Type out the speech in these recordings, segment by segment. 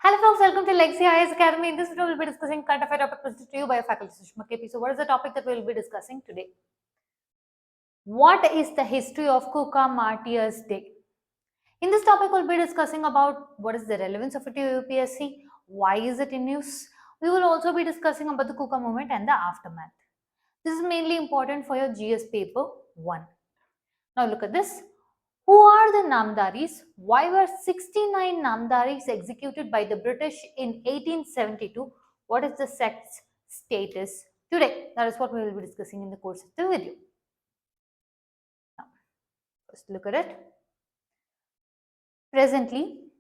Hello folks, welcome to Legacy IAS Academy. In this video, we'll be discussing current affair topic presented to you by faculty Sushma KP. So what is the topic that we'll be discussing today? What is the history of Kuka Martyrs Day? In this topic, we'll be discussing about what is the relevance of it to UPSC, why is it in use. We will also be discussing about the Kuka movement and the aftermath. This is mainly important for your GS paper 1. Now look at this. Who are the Namdharis? Why were 69 Namdharis executed by the British in 1872? What is the sect's status today? That is what we will be discussing in the course of the video. Now, first look at it. Presently,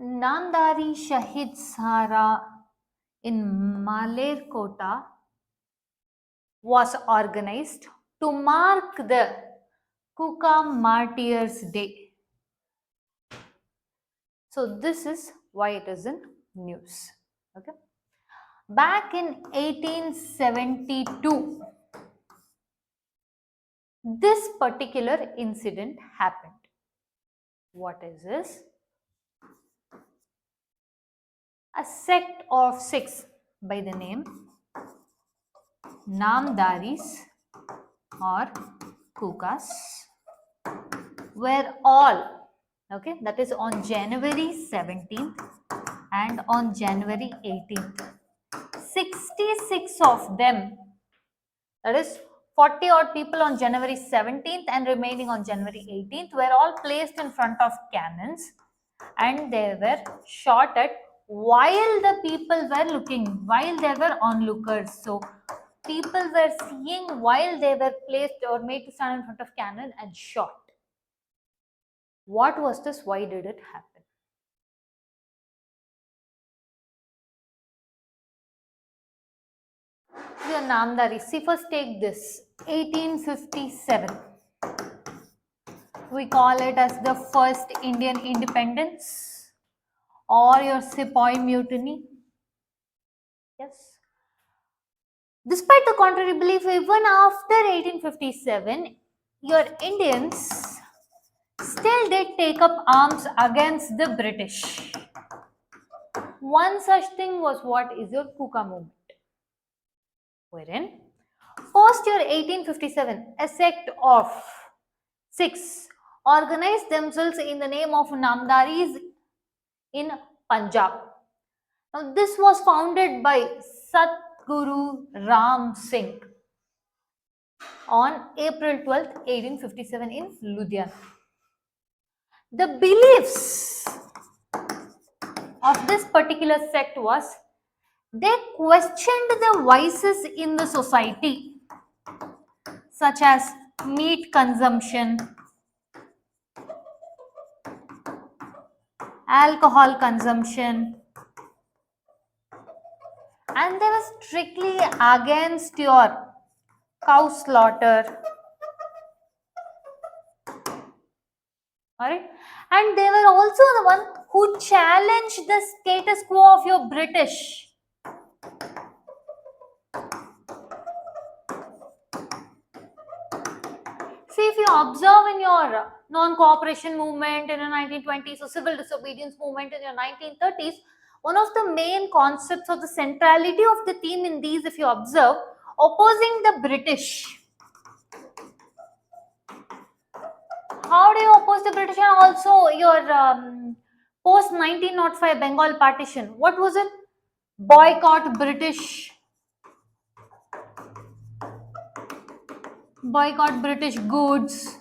Namdhari Shaheed Smarak in Malerkotla was organized to mark the Kuka Martyrs Day. So this is why it is in news. Okay. Back in 1872, this particular incident happened. What is this? A sect of Sikhs by the name Namdharis or Kukas were all, okay, that is on January 17th and on January 18th. 66 of them, that is 40 odd people on January 17th and remaining on January 18th, were all placed in front of cannons and they were shot at while the people were looking, while they were onlookers. So people were seeing while they were placed or made to stand in front of cannon and shot. What was this? Why did it happen? The Namdharis. See, first take this. 1857. We call it as the first Indian independence or your Sepoy mutiny. Yes. Despite the contrary belief, even after 1857, your Indians still did take up arms against the British. One such thing was what is your Kuka movement, wherein post year 1857, a sect of Sikhs organized themselves in the name of Namdharis in Punjab. Now, this was founded by Satguru Ram Singh on April 12th, 1857 in Ludhiana. The beliefs of this particular sect was they questioned the vices in the society such as meat consumption, alcohol consumption, and they were strictly against your cow slaughter. Alright, and they were also the one who challenged the status quo of your British. See, if you observe in your non-cooperation movement in the 1920s or civil disobedience movement in your 1930s, one of the main concepts of the centrality of the theme in these, if you observe, opposing the British. How do you oppose the British? And also your post 1905 Bengal partition. What was it? Boycott British. Boycott British goods.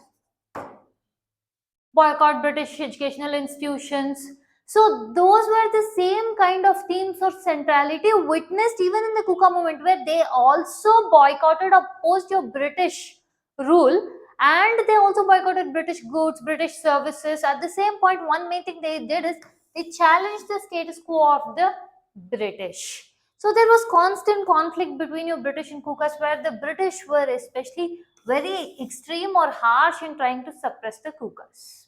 Boycott British educational institutions. So those were the same kind of themes or centrality witnessed even in the Kuka movement, where they also boycotted, opposed your British rule, and they also boycotted British goods, British services. At the same point, one main thing they did is they challenged the status quo of the British. So there was constant conflict between your British and Kukas, where the British were especially very extreme or harsh in trying to suppress the Kukas.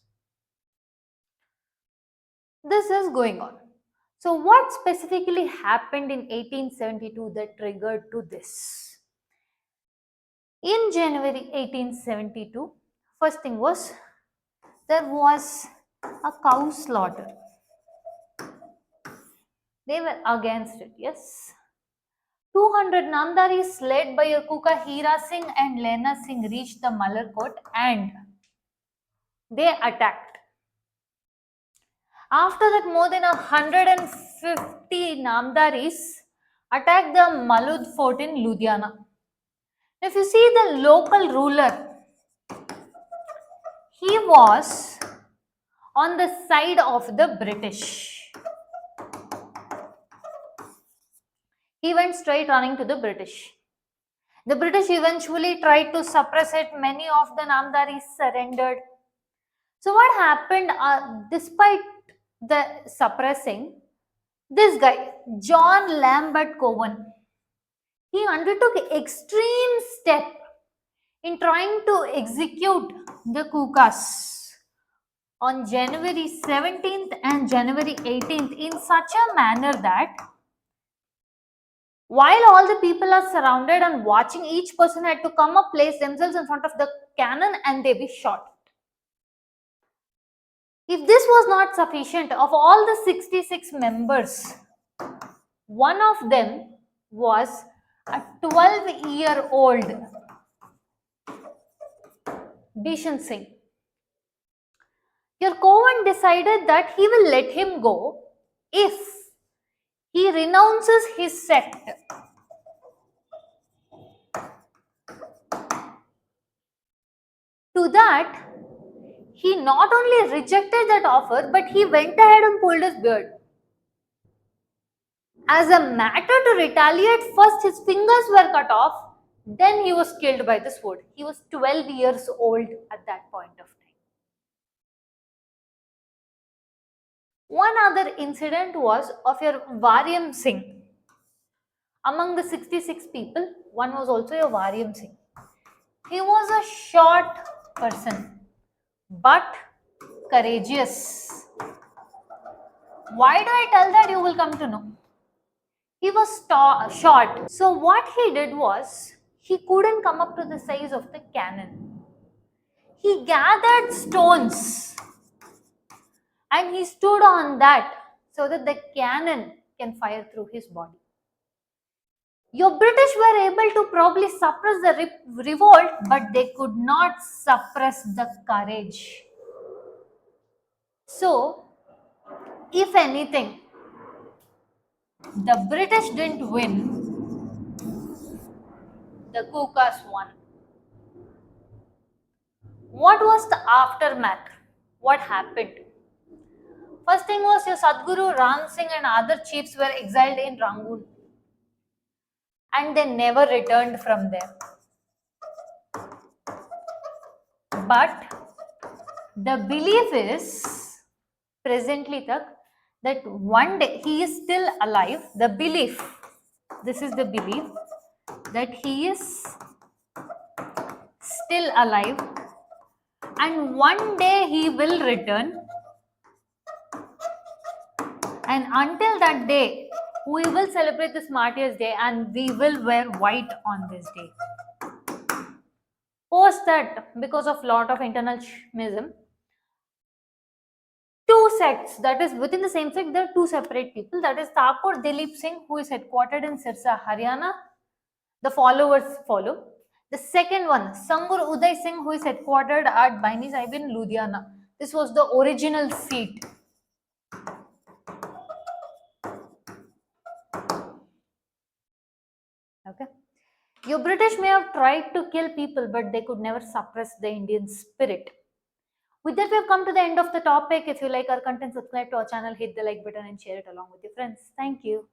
This is going on. So what specifically happened in 1872 that triggered to this? In January 1872, first thing was there was a cow slaughter. They were against it, yes. 200 Namdharis led by a Kuka Hira Singh and Lena Singh reached the Malerkot and they attacked. After that, more than 150 Namdharis attacked the Malud fort in Ludhiana. If you see the local ruler, he was on the side of the British. He went straight running to the British. The British eventually tried to suppress it. Many of the Namdharis surrendered. So what happened, despite the suppressing, this guy, John Lambert Cowan, he undertook extreme step in trying to execute the Kukas on January 17th and January 18th in such a manner that while all the people are surrounded and watching, each person had to come up, place themselves in front of the cannon and they be shot. If this was not sufficient, of all the 66 members, one of them was a 12-year-old Bishan Singh. Your Cowan decided that he will let him go if he renounces his sect. To that, he not only rejected that offer, but he went ahead and pulled his beard. As a matter to retaliate, first his fingers were cut off, then he was killed by the sword. He was 12 years old at that point of time. One other incident was of your Varyam Singh. Among the 66 people, one was also a Varyam Singh. He was a short person, but courageous. Why do I tell that? You will come to know. He was short. So what he did was, he couldn't come up to the size of the cannon. He gathered stones and he stood on that so that the cannon can fire through his body. Your British were able to probably suppress the revolt, but they could not suppress the courage. So, if anything, the British didn't win, the Kukas won. What was the aftermath? What happened? First thing was your Sadguru Ram Singh and other chiefs were exiled in Rangoon and they never returned from there. But the belief is presently that one day he is still alive. The belief, this is the belief that he is still alive and one day he will return, and until that day we will celebrate this Martyrs Day and we will wear white on this day. Post that, because of lot of internal schism, two sects, that is within the same sect, there are two separate people. That is Thakur Dilip Singh, who is headquartered in Sirsa, Haryana. The followers follow. The second one, Sangur Uday Singh, who is headquartered at Baini Sahib in Ludhiana. This was the original seat. Okay. Your British may have tried to kill people, but they could never suppress the Indian spirit. With that, we have come to the end of the topic. If you like our content, subscribe to our channel, hit the like button and share it along with your friends. Thank you.